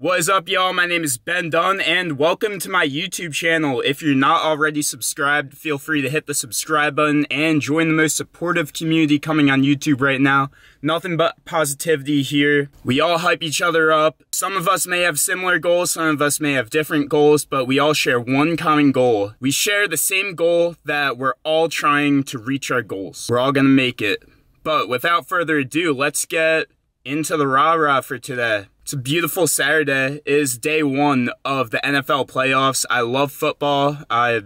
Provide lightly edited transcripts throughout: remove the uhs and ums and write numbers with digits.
What is up, y'all? My name is Ben Dunn, and welcome to my YouTube channel. If you're not already subscribed, feel free to hit the subscribe button and join the most supportive community coming on YouTube right now. Nothing but positivity here. We all hype each other up. Some of us may have similar goals, some of us may have different goals, but we all share one common goal. We share the same goal that we're all trying to reach our goals. We're all gonna make it. But without further ado, let's get into the rah-rah for today. It's a beautiful Saturday. It is day one of the NFL playoffs. I love football. I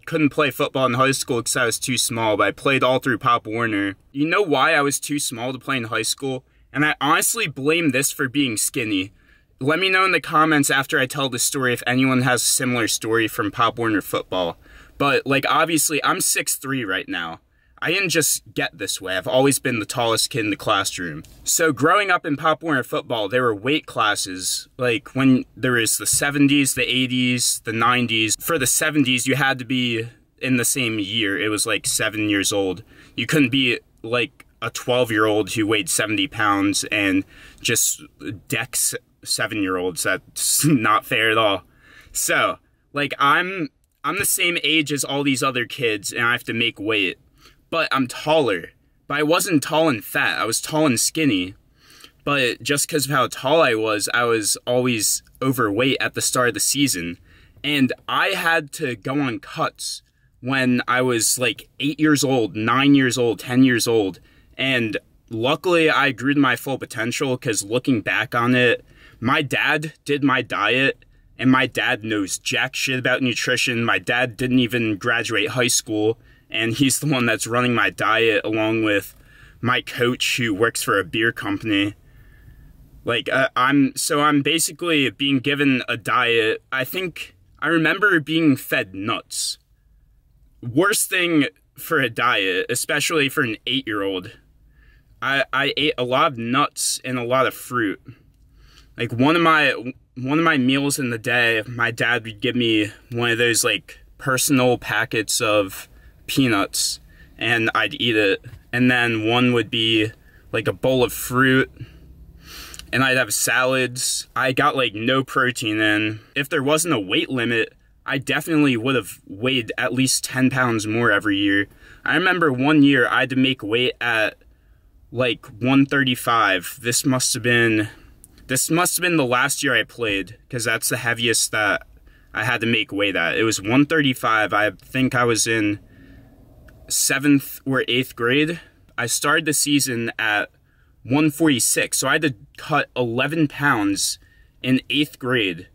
couldn't play football in high school because I was too small, but I played all through Pop Warner. You know why I was too small to play in high school? And I honestly blame this for being skinny. Let me know in the comments after I tell the story if anyone has a similar story from Pop Warner football. But, like, obviously, I'm 6'3" right now. I didn't just get this way. I've always been the tallest kid in the classroom. So growing up in Pop Warner football, there were weight classes. Like when there was the 70s, the 80s, the 90s. For the 70s, you had to be in the same year. It was like 7 years old. You couldn't be like a 12-year-old who weighed 70 pounds and just decks 7-year-olds. That's not fair at all. So, like, I'm the same age as all these other kids and I have to make weight. But I'm taller. But I wasn't tall and fat. I was tall and skinny. But just because of how tall I was always overweight at the start of the season. And I had to go on cuts when I was like 8 years old, 9 years old, 10 years old. And luckily I grew to my full potential because looking back on it, my dad did my diet. And my dad knows jack shit about nutrition. My dad didn't even graduate high school. And he's the one that's running my diet along with my coach who works for a beer company. Like, I'm basically being given a diet. I remember being fed nuts. Worst thing for a diet, especially for an 8-year-old. I ate a lot of nuts and a lot of fruit. Like, one of my meals in the day, my dad would give me one of those, like, personal packets of peanuts and I'd eat it, and then one would be like a bowl of fruit and I'd have salads. I got like no protein in. If there wasn't a weight limit, I definitely would have weighed at least 10 pounds more every year. I remember one year I had to make weight at like 135. This must have been the last year I played because that's the heaviest that I had to make weight at. It was 135. I think I was in 7th or 8th grade. I started the season at 146, so I had to cut 11 pounds in 8th grade,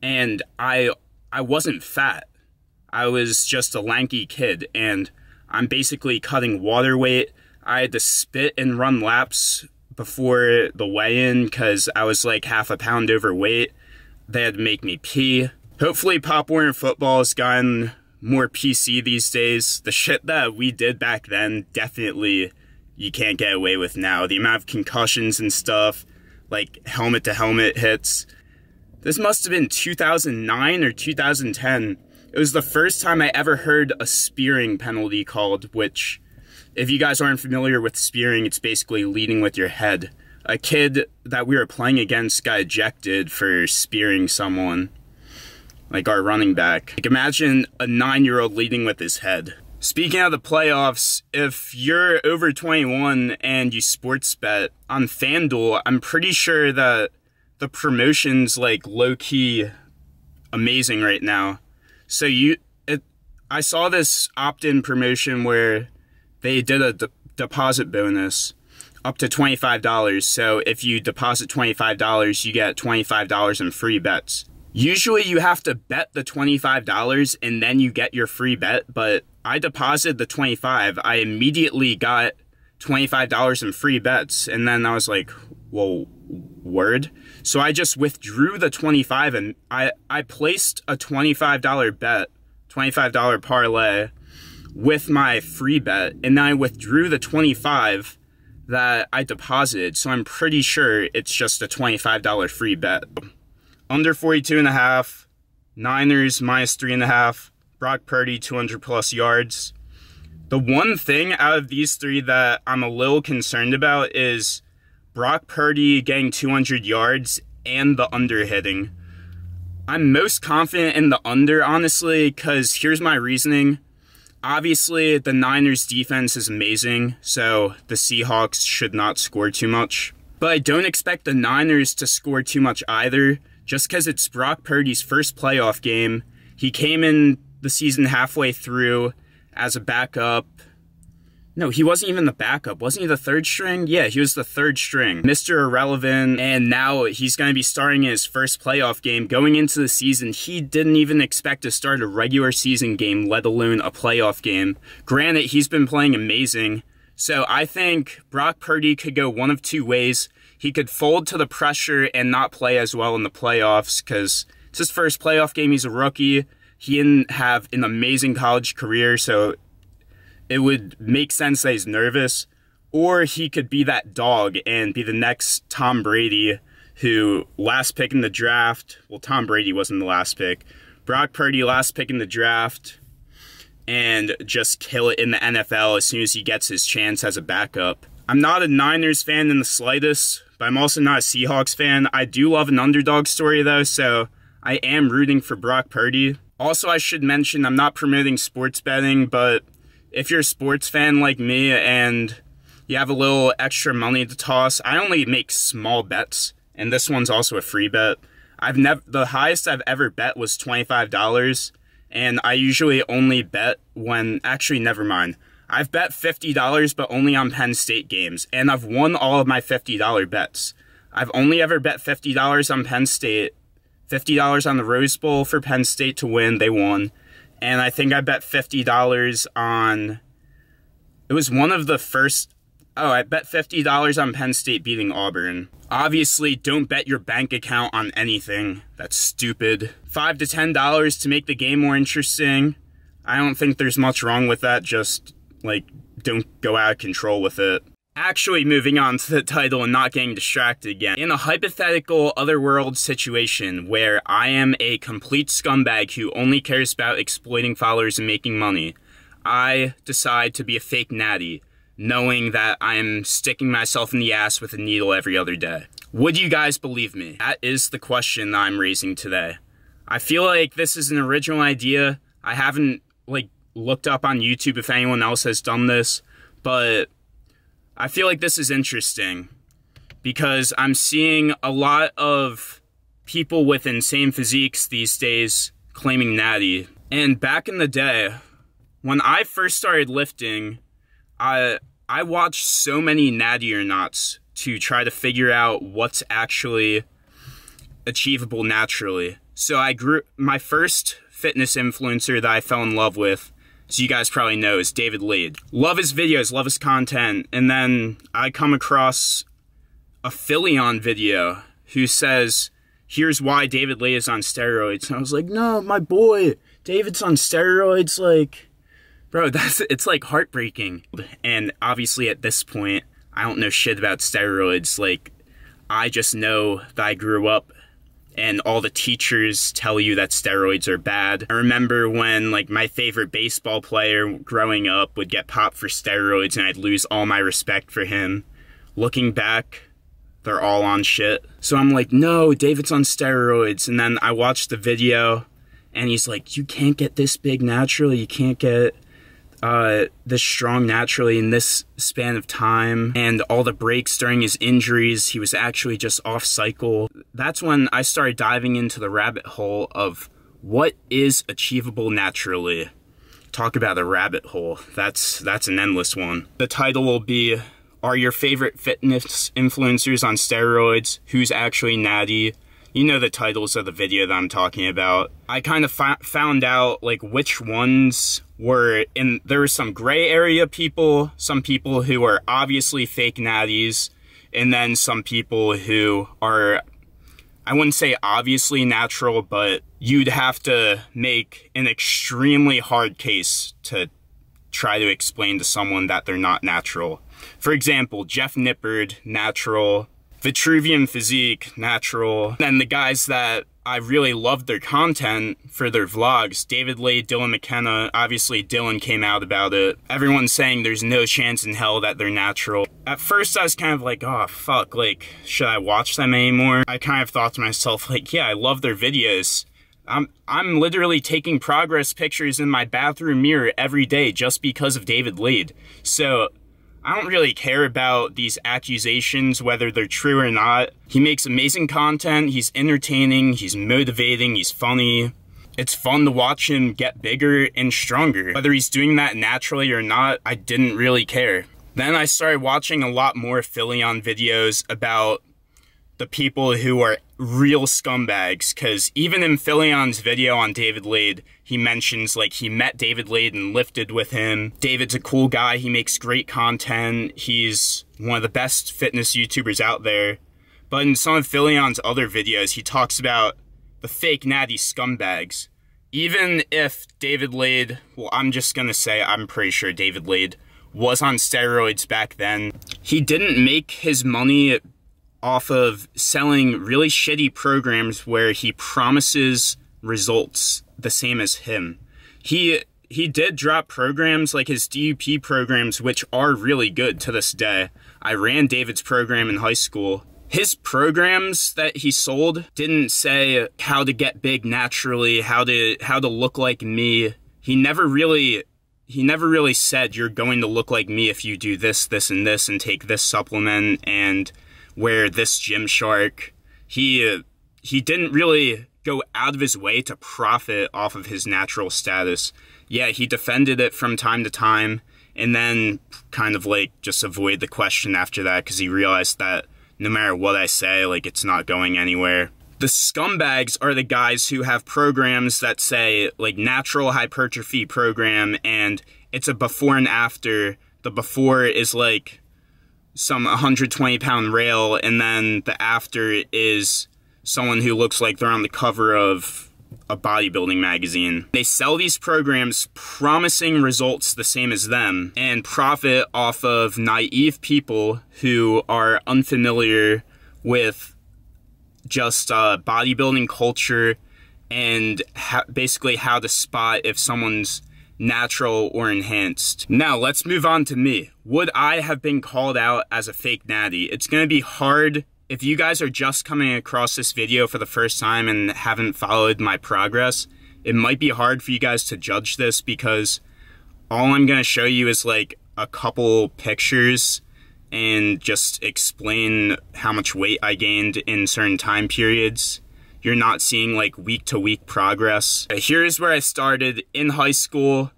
and I wasn't fat. I was just a lanky kid, and I'm basically cutting water weight. I had to spit and run laps before the weigh-in because I was like half a pound overweight. They had to make me pee. Hopefully Pop Warner football has gotten more PC these days. The shit that we did back then, definitely you can't get away with now. The amount of concussions and stuff, like helmet-to-helmet hits. This must have been 2009 or 2010. It was the first time I ever heard a spearing penalty called, which, if you guys aren't familiar with spearing, it's basically leading with your head. A kid that we were playing against got ejected for spearing someone. Like our running back. Like, imagine a 9-year-old leading with his head. Speaking of the playoffs, if you're over 21 and you sports bet on FanDuel, I'm pretty sure that the promotion's like low-key amazing right now. So I saw this opt-in promotion where they did a deposit bonus up to $25. So if you deposit $25, you get $25 in free bets. Usually you have to bet the $25 and then you get your free bet, but I deposited the $25. I immediately got $25 in free bets, and then I was like, whoa, word? So I just withdrew the $25 and I placed a $25 bet, $25 parlay with my free bet, and then I withdrew the $25 that I deposited, so I'm pretty sure it's just a $25 free bet. Under 42.5, Niners minus 3.5, Brock Purdy 200 plus yards. The one thing out of these three that I'm a little concerned about is Brock Purdy getting 200 yards and the under hitting. I'm most confident in the under, honestly, because here's my reasoning. Obviously, the Niners defense is amazing, so the Seahawks should not score too much. But I don't expect the Niners to score too much either, just because it's Brock Purdy's first playoff game. He came in the season halfway through as a backup. No, he wasn't even the backup. Wasn't he the third string? Yeah, he was the third string. Mr. Irrelevant, and now he's going to be starting his first playoff game. Going into the season, he didn't even expect to start a regular season game, let alone a playoff game. Granted, he's been playing amazing. So I think Brock Purdy could go one of two ways. He could fold to the pressure and not play as well in the playoffs because it's his first playoff game. He's a rookie. He didn't have an amazing college career, so it would make sense that he's nervous. Or he could be that dog and be the next Tom Brady, who last pick in the draft. Well, Tom Brady wasn't the last pick. Brock Purdy last pick in the draft and just kill it in the NFL as soon as he gets his chance as a backup. I'm not a Niners fan in the slightest, but I'm also not a Seahawks fan. I do love an underdog story, though, so I am rooting for Brock Purdy. Also, I should mention, I'm not promoting sports betting, but if you're a sports fan like me and you have a little extra money to toss, I only make small bets, and this one's also a free bet. The highest I've ever bet was $25, and I usually only bet when, actually, never mind. I've bet $50, but only on Penn State games, and I've won all of my $50 bets. I've only ever bet $50 on Penn State, $50 on the Rose Bowl for Penn State to win, they won. And I think I bet $50 on, it was one of the first, I bet $50 on Penn State beating Auburn. Obviously, don't bet your bank account on anything. That's stupid. $5 to $10 to make the game more interesting. I don't think there's much wrong with that, just, don't go out of control with it. Actually, moving on to the title and not getting distracted again. In a hypothetical otherworld situation where I am a complete scumbag who only cares about exploiting followers and making money, I decide to be a fake Natty, knowing that I'm sticking myself in the ass with a needle every other day. Would you guys believe me? That is the question that I'm raising today. I feel like this is an original idea. I haven't, looked up on YouTube if anyone else has done this, but I feel like this is interesting because I'm seeing a lot of people with insane physiques these days claiming Natty. And back in the day, when I first started lifting, I watched so many Natty or nots to try to figure out what's actually achievable naturally. So my first fitness influencer that I fell in love with, so you guys probably know, is David Lade. Love his videos, love his content. And then I come across a Philly-on video who says, here's why David Lade is on steroids. And I was like, no, my boy, David's on steroids. Bro, it's heartbreaking. And obviously at this point, I don't know shit about steroids. I just know that I grew up and all the teachers tell you that steroids are bad. I remember when, my favorite baseball player growing up would get popped for steroids and I'd lose all my respect for him. Looking back, they're all on shit. So I'm like, no, David's on steroids. And then I watched the video and he's like, you can't get this big naturally. You can't get this strong naturally in this span of time, and all the breaks during his injuries, he was actually just off cycle. That's when I started diving into the rabbit hole of what is achievable naturally. Talk about a rabbit hole. That's an endless one. The title will be, are your favorite fitness influencers on steroids? Who's actually Natty? You know the titles of the video that I'm talking about. I kind of found out which ones were in. There were some gray area people, some people who are obviously fake natties, and then some people who are, I wouldn't say obviously natural, but you'd have to make an extremely hard case to try to explain to someone that they're not natural. For example, Jeff Nippard, natural. Vitruvian physique, natural. And the guys that I really loved their content for their vlogs. David Lade, Dylan McKenna, obviously Dylan came out about it. Everyone's saying there's no chance in hell that they're natural. At first I was kind of like, oh fuck, like, should I watch them anymore? I kind of thought to myself, like, yeah, I love their videos. I'm literally taking progress pictures in my bathroom mirror every day just because of David Lade. So I don't really care about these accusations, whether they're true or not. He makes amazing content, he's entertaining, he's motivating, he's funny. It's fun to watch him get bigger and stronger. Whether he's doing that naturally or not, I didn't really care. Then I started watching a lot more Phillion videos about the people who are real scumbags, because even in Phillion's video on David Lade, he mentions, like, he met David Lade and lifted with him. David's a cool guy, he makes great content, he's one of the best fitness YouTubers out there. But in some of Phillion's other videos, he talks about the fake Natty scumbags. Even if David Lade, well, I'm just gonna say I'm pretty sure David Lade was on steroids back then. He didn't make his money off of selling really shitty programs where he promises results the same as him. He did drop programs like his DUP programs, which are really good to this day. I ran David's program in high school. His programs that he sold didn't say how to get big naturally, how to look like me. He never really said you're going to look like me if you do this, this, and this, and take this supplement and wear this Gymshark. He didn't really go out of his way to profit off of his natural status. Yeah, he defended it from time to time, and then kind of like just avoid the question after that because he realized that no matter what I say, like, it's not going anywhere. The scumbags are the guys who have programs that say, like, natural hypertrophy program, and it's a before and after. The before is like some 120-pound rail, and then the after is someone who looks like they're on the cover of a bodybuilding magazine. They sell these programs promising results the same as them and profit off of naive people who are unfamiliar with just bodybuilding culture and basically how to spot if someone's natural or enhanced. Now let's move on to me. Would I have been called out as a fake natty? It's gonna be hard if you guys are just coming across this video for the first time and haven't followed my progress. It might be hard for you guys to judge this because all I'm gonna show you is like a couple pictures and just explain how much weight I gained in certain time periods. You're not seeing like week-to-week progress. Here's where I started in high school.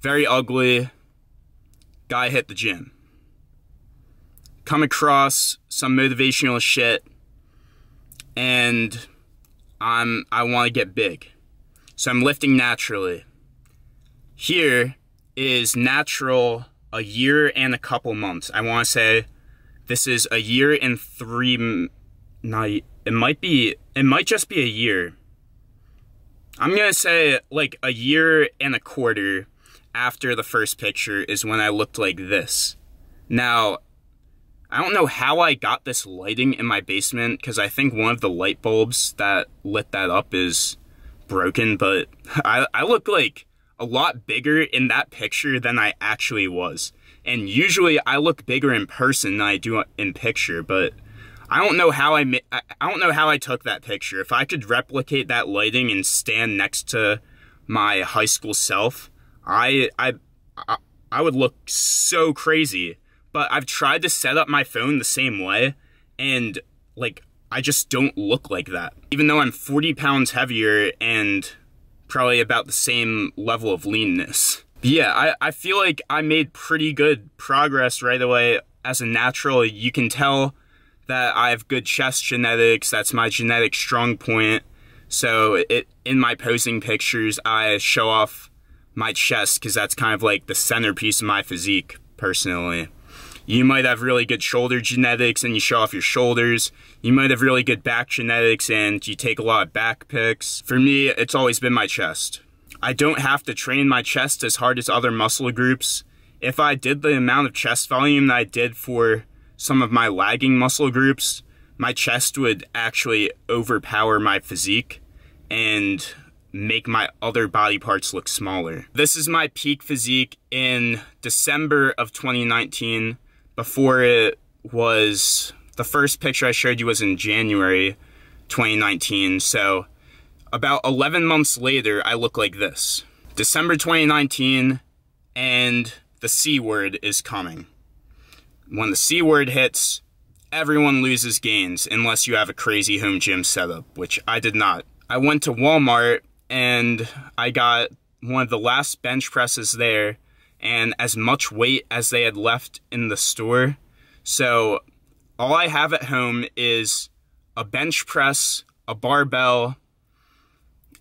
Very ugly. Guy hit the gym. Come across some motivational shit and I want to get big. So I'm lifting naturally. Here is natural a year and a couple months. I want to say this is a year and it might just be a year. I'm gonna say like a year and a quarter after the first picture is when I looked like this. Now, I don't know how I got this lighting in my basement because I think one of the light bulbs that lit that up is broken, but I look like a lot bigger in that picture than I actually was. And usually I look bigger in person than I do in picture, but I don't know how I took that picture. If I could replicate that lighting and stand next to my high school self, I would look so crazy. But I've tried to set up my phone the same way, and like I just don't look like that. Even though I'm 40 pounds heavier and probably about the same level of leanness. But yeah, I feel like I made pretty good progress right away as a natural. You can tell that I have good chest genetics. That's my genetic strong point. So in my posing pictures, I show off my chest because that's kind of like the centerpiece of my physique, personally. You might have really good shoulder genetics and you show off your shoulders. You might have really good back genetics and you take a lot of back pics. For me, it's always been my chest. I don't have to train my chest as hard as other muscle groups. If I did the amount of chest volume that I did for some of my lagging muscle groups, my chest would actually overpower my physique and make my other body parts look smaller. This is my peak physique in December of 2019. Before it was, the first picture I showed you was in January 2019. So about 11 months later, I look like this. December 2019, and the C word is coming. When the C word hits, everyone loses gains unless you have a crazy home gym setup, which I did not. I went to Walmart and I got one of the last bench presses there and as much weight as they had left in the store. So all I have at home is a bench press, a barbell,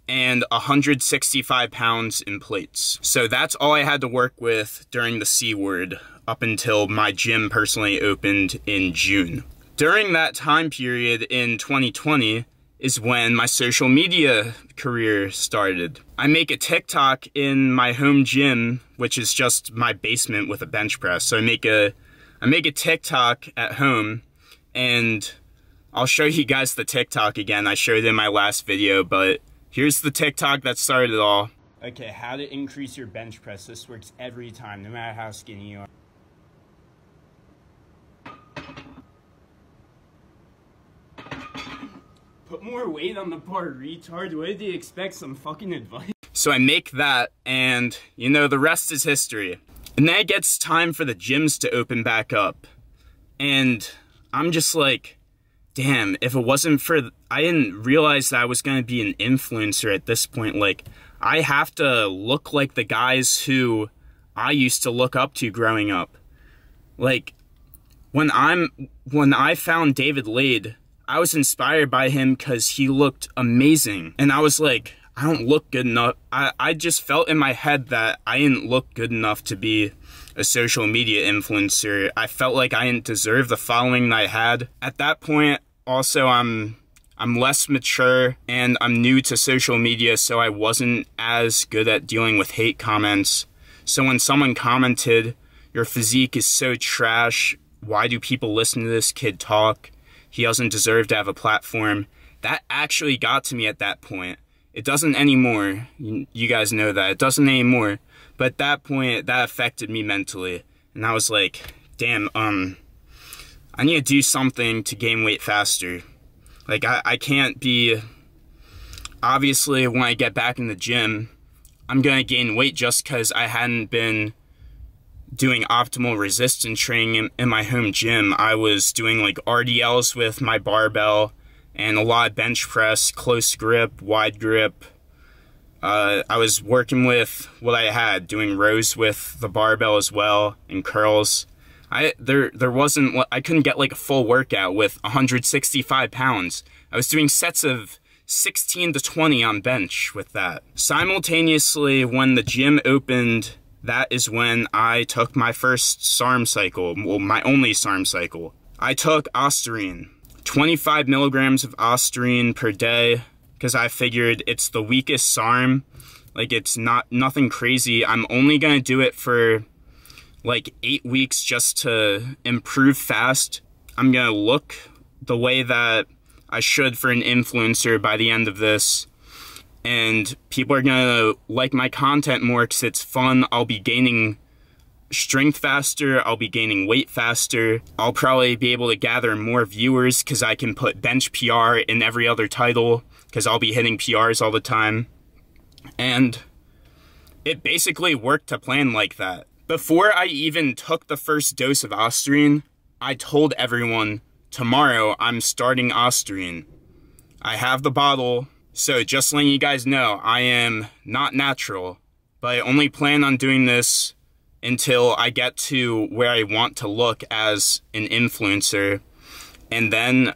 and 165 pounds in plates. So that's all I had to work with during the C word up until my gym personally opened in June. During that time period in 2020 is when my social media career started. I make a TikTok in my home gym, which is just my basement with a bench press. So I make a TikTok at home, and I'll show you guys the TikTok again. I showed it in my last video, but here's the TikTok that started it all. Okay, how to increase your bench press. This works every time, no matter how skinny you are. Put more weight on the bar, retard. What did you expect? Some fucking advice? So I make that, and you know, the rest is history. And then it gets time for the gyms to open back up. And I'm just like, damn, if it wasn't for, I didn't realize that I was going to be an influencer at this point. Like, I have to look like the guys who I used to look up to growing up. Like, when I found David Lade, I was inspired by him because he looked amazing. And I was like, I don't look good enough. I just felt in my head that I didn't look good enough to be a social media influencer. I felt like I didn't deserve the following that I had. At that point, also, I'm less mature and I'm new to social media, so I wasn't as good at dealing with hate comments. So when someone commented, "Your physique is so trash, why do people listen to this kid talk? He doesn't deserve to have a platform," that actually got to me at that point. It doesn't anymore. You guys know that. It doesn't anymore. But at that point, that affected me mentally. And I was like, damn, I need to do something to gain weight faster. Like, I can't be... Obviously, when I get back in the gym, I'm going to gain weight just because I hadn't been doing optimal resistance training in my home gym. I was doing like RDLs with my barbell and a lot of bench press, close grip, wide grip. I was working with what I had, doing rows with the barbell as well, and curls. There wasn't, I couldn't get like a full workout with 165 pounds. I was doing sets of 16 to 20 on bench with that. Simultaneously, when the gym opened, that is when I took my first SARM cycle, well, my only SARM cycle. I took Ostarine, 25 milligrams of Ostarine per day, because I figured it's the weakest SARM. Like, it's nothing crazy. I'm only gonna do it for like 8 weeks just to improve fast. I'm gonna look the way that I should for an influencer by the end of this. And people are gonna like my content more because it's fun. I'll be gaining strength faster, I'll be gaining weight faster. I'll probably be able to gather more viewers because I can put bench PR in every other title because I'll be hitting PRs all the time. And it basically worked to plan like that. Before I even took the first dose of Ostarine, I told everyone, tomorrow I'm starting Ostarine. I have the bottle. So just letting you guys know, I am not natural, but I only plan on doing this until I get to where I want to look as an influencer. And then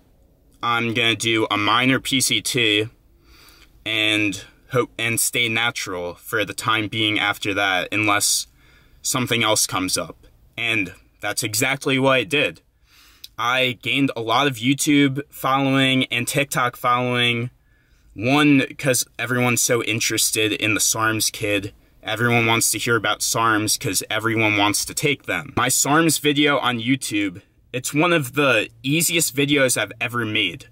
I'm gonna do a minor PCT and hope and stay natural for the time being after that, unless something else comes up. And that's exactly what I did. I gained a lot of YouTube following and TikTok following. One, because everyone's so interested in the SARMs kid. Everyone wants to hear about SARMs because everyone wants to take them. My SARMs video on YouTube it's one of the easiest videos I've ever made.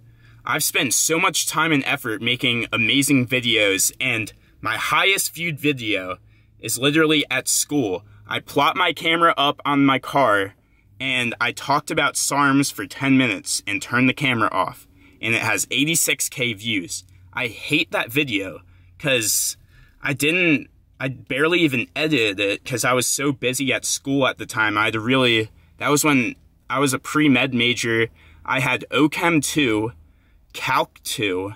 I've spent so much time and effort making amazing videos, and my highest viewed video is literally at school. I plopped my camera up on my car, and I talked about SARMs for 10 minutes and turned the camera off, and it has 86K views. I hate that video, because I barely even edited it, because I was so busy at school at the time. That was when I was a pre-med major. I had OChem 2, Calc 2.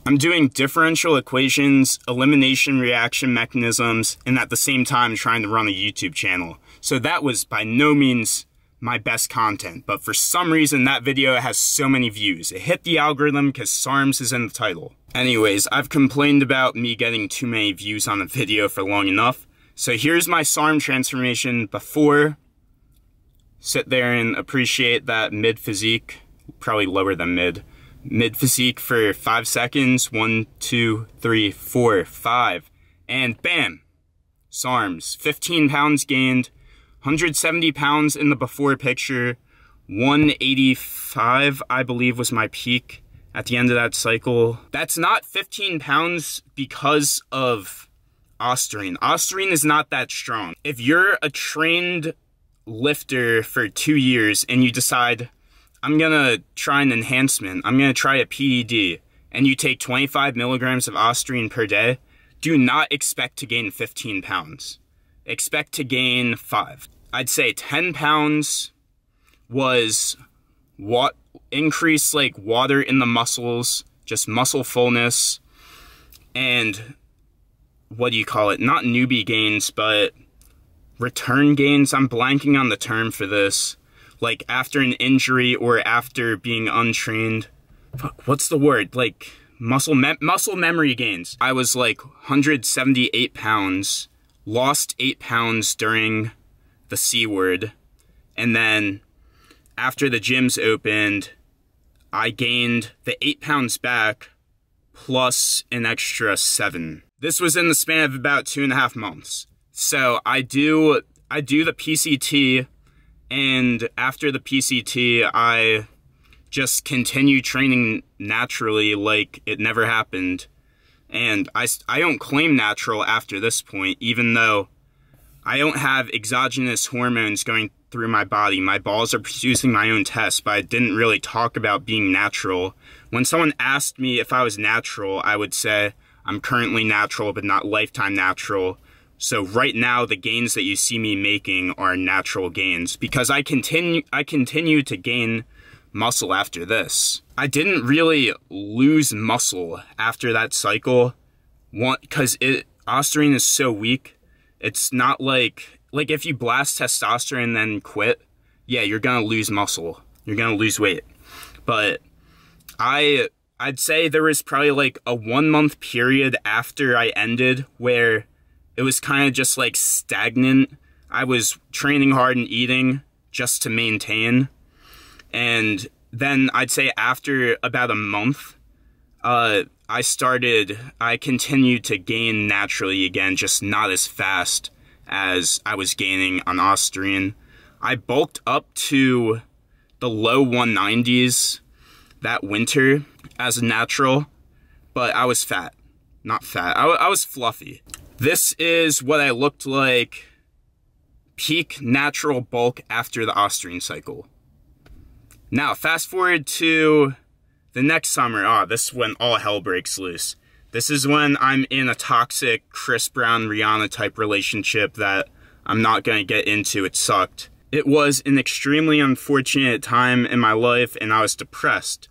I'm doing differential equations, elimination reaction mechanisms, and at the same time trying to run a YouTube channel. So that was by no means my best content, but for some reason that video has so many views. It hit the algorithm because SARMs is in the title. Anyways, I've complained about me getting too many views on a video for long enough. So here's my SARM transformation before. Sit there and appreciate that mid physique, probably lower than mid. Mid physique for 5 seconds. 1, 2, 3, 4, 5. And bam! SARMs. 15 pounds gained. 170 pounds in the before picture. 185, I believe, was my peak at the end of that cycle. That's not 15 pounds because of Ostarine. Ostarine is not that strong. If you're a trained lifter for 2 years and you decide, I'm gonna try an enhancement, I'm gonna try a PED, and you take 25 milligrams of Ostarine per day, do not expect to gain 15 pounds. Expect to gain 5. I'd say 10 pounds was what increased like water in the muscles, just muscle fullness, and what do you call it? Not newbie gains, but return gains. I'm blanking on the term for this. Like after an injury or after being untrained. Fuck, what's the word? Like muscle memory gains. I was like 178 pounds, lost 8 pounds during the C word, and then after the gyms opened, I gained the 8 pounds back plus an extra 7. This was in the span of about 2.5 months. So I do the PCT, and after the PCT, I just continue training naturally like it never happened. And I don't claim natural after this point, even though I don't have exogenous hormones going through my body. My balls are producing my own tests, but I didn't really talk about being natural. When someone asked me if I was natural, I would say I'm currently natural, but not lifetime natural. So right now, the gains that you see me making are natural gains because I continue to gain muscle after this. I didn't really lose muscle after that cycle, because Ostarine is so weak. It's not like if you blast testosterone and then quit, yeah, you're gonna lose muscle. You're gonna lose weight. But I'd say there was probably like a 1 month period after I ended where it was kind of just like stagnant. I was training hard and eating just to maintain. And then I'd say after about a month, I continued to gain naturally again, just not as fast as I was gaining on Ostarine. I bulked up to the low 190s that winter as a natural, but I was fat. Not fat, I was fluffy. This is what I looked like peak natural bulk after the Ostarine cycle. Now, fast forward to the next summer. This is when all hell breaks loose. This is when I'm in a toxic Chris Brown, Rihanna type relationship that I'm not going to get into. It sucked. It was an extremely unfortunate time in my life, and I was depressed.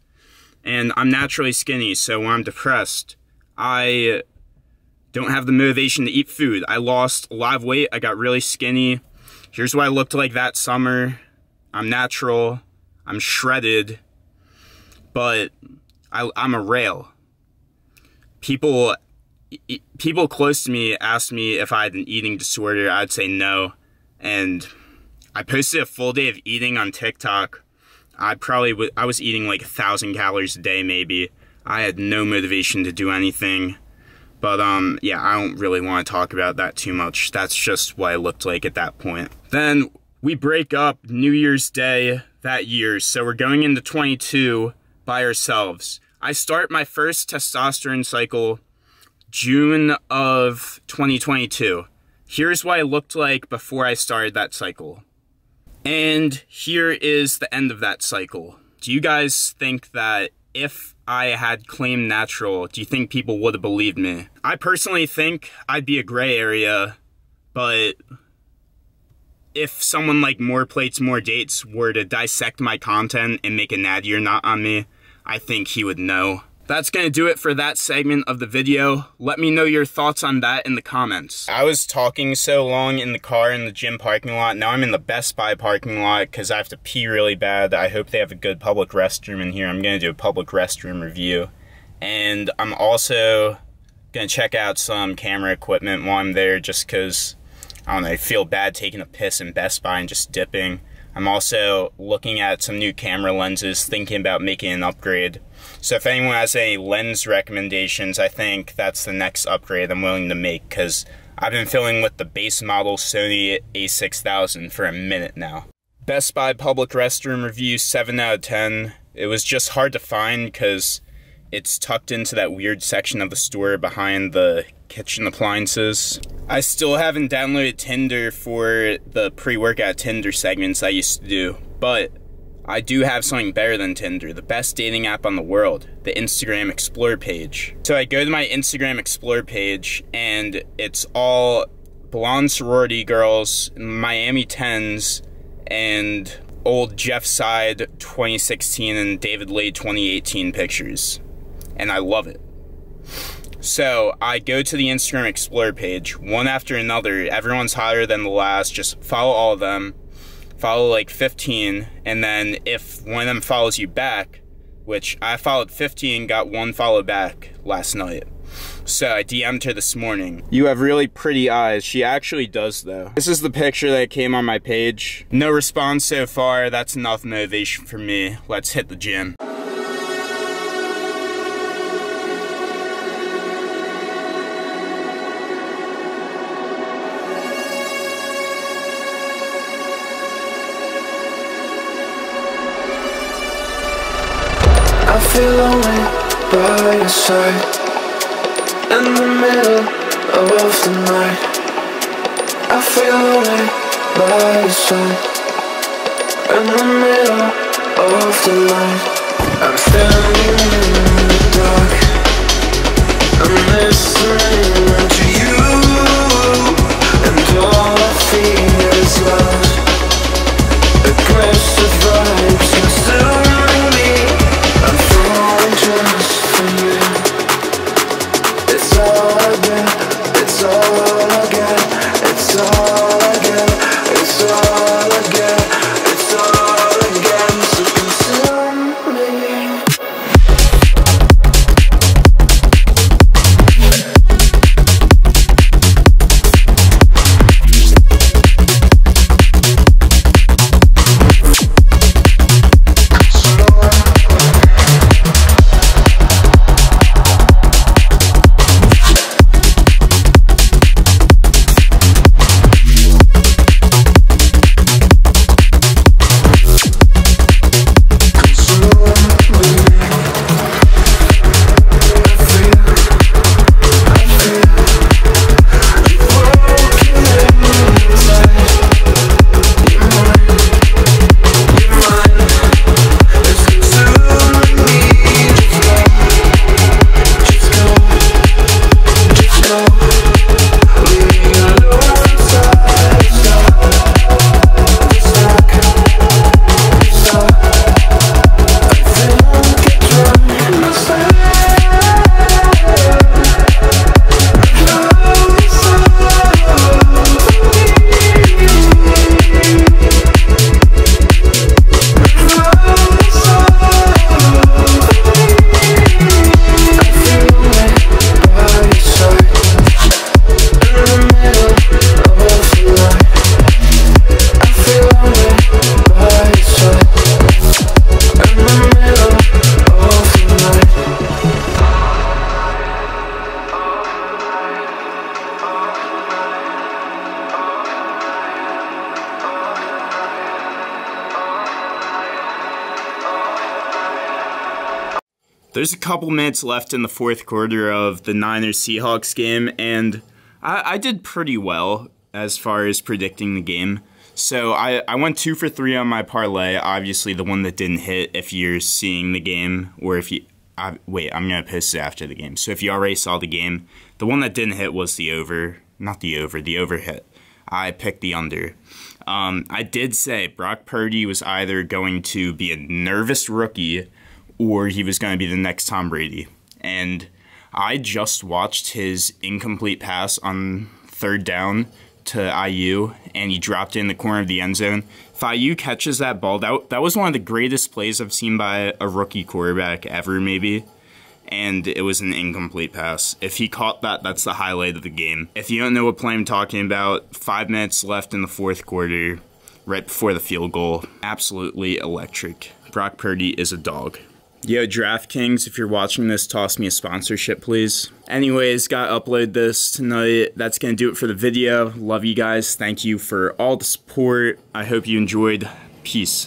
And I'm naturally skinny, so when I'm depressed, I don't have the motivation to eat food. I lost a lot of weight. I got really skinny. Here's what I looked like that summer. I'm natural. I'm shredded. But I'm a rail. People close to me asked me if I had an eating disorder. I'd say no. And I posted a full day of eating on TikTok. I was eating like 1,000 calories a day maybe. I had no motivation to do anything. But yeah, I don't really want to talk about that too much. That's just what I looked like at that point. Then we break up New Year's Day that year. So we're going into 22 by ourselves. I start my first testosterone cycle June of 2022. Here's what I looked like before I started that cycle. And here is the end of that cycle. Do you guys think that if I had claimed natural, do you think people would have believed me? I personally think I'd be a gray area, but if someone like More Plates, More Dates were to dissect my content and make a natty or not on me, I think he would know. That's gonna do it for that segment of the video. Let me know your thoughts on that in the comments. I was talking so long in the car in the gym parking lot. Now I'm in the Best Buy parking lot because I have to pee really bad. I hope they have a good public restroom in here. I'm gonna do a public restroom review. And I'm also gonna check out some camera equipment while I'm there just because, I don't know, I feel bad taking a piss in Best Buy and just dipping. I'm also looking at some new camera lenses, thinking about making an upgrade. So if anyone has any lens recommendations, I think that's the next upgrade I'm willing to make, because I've been filming with the base model Sony a6000 for a minute now. Best Buy public restroom review, 7 out of 10. It was just hard to find because it's tucked into that weird section of the store behind the kitchen appliances. I still haven't downloaded Tinder for the pre-workout Tinder segments I used to do, but I do have something better than Tinder, the best dating app on the world, the Instagram Explore page. So I go to my Instagram Explore page, and it's all blonde sorority girls, Miami 10s, and old Jeff Side 2016 and David Lay 2018 pictures. And I love it. So I go to the Instagram Explore page, one after another, everyone's higher than the last, just follow all of them, follow like 15, and then if one of them follows you back, which I followed 15, got one follow back last night. So I DM'd her this morning. You have really pretty eyes. She actually does though. This is the picture that came on my page. No response so far, that's enough motivation for me. Let's hit the gym. I feel lonely by your side, in the middle of the night. I feel lonely by your side, in the middle of the night. I'm standing in the dark, I'm listening to you, and all I feel is love. Aggressive vibes consuming me. I'm falling just for you. It's all I get, it's all I get, it's all I get, it's all I get, it's all I get. So consume me. There's a couple minutes left in the fourth quarter of the Niners-Seahawks game, and I did pretty well as far as predicting the game. So I went 2 for 3 on my parlay. Obviously, the one that didn't hit if you're seeing the game, or if you... wait, I'm going to post it after the game. So if you already saw the game, the one that didn't hit was the over. Not the over, the over hit. I picked the under. I did say Brock Purdy was either going to be a nervous rookie or he was going to be the next Tom Brady. And I just watched his incomplete pass on 3rd down to IU, and he dropped it in the corner of the end zone. If IU catches that ball, that was one of the greatest plays I've seen by a rookie quarterback ever, maybe. And it was an incomplete pass. If he caught that, that's the highlight of the game. If you don't know what play I'm talking about, 5 minutes left in the fourth quarter, right before the field goal. Absolutely electric. Brock Purdy is a dog. Yo, DraftKings, if you're watching this, toss me a sponsorship, please. Anyways, gotta upload this tonight. That's gonna do it for the video. Love you guys. Thank you for all the support. I hope you enjoyed. Peace.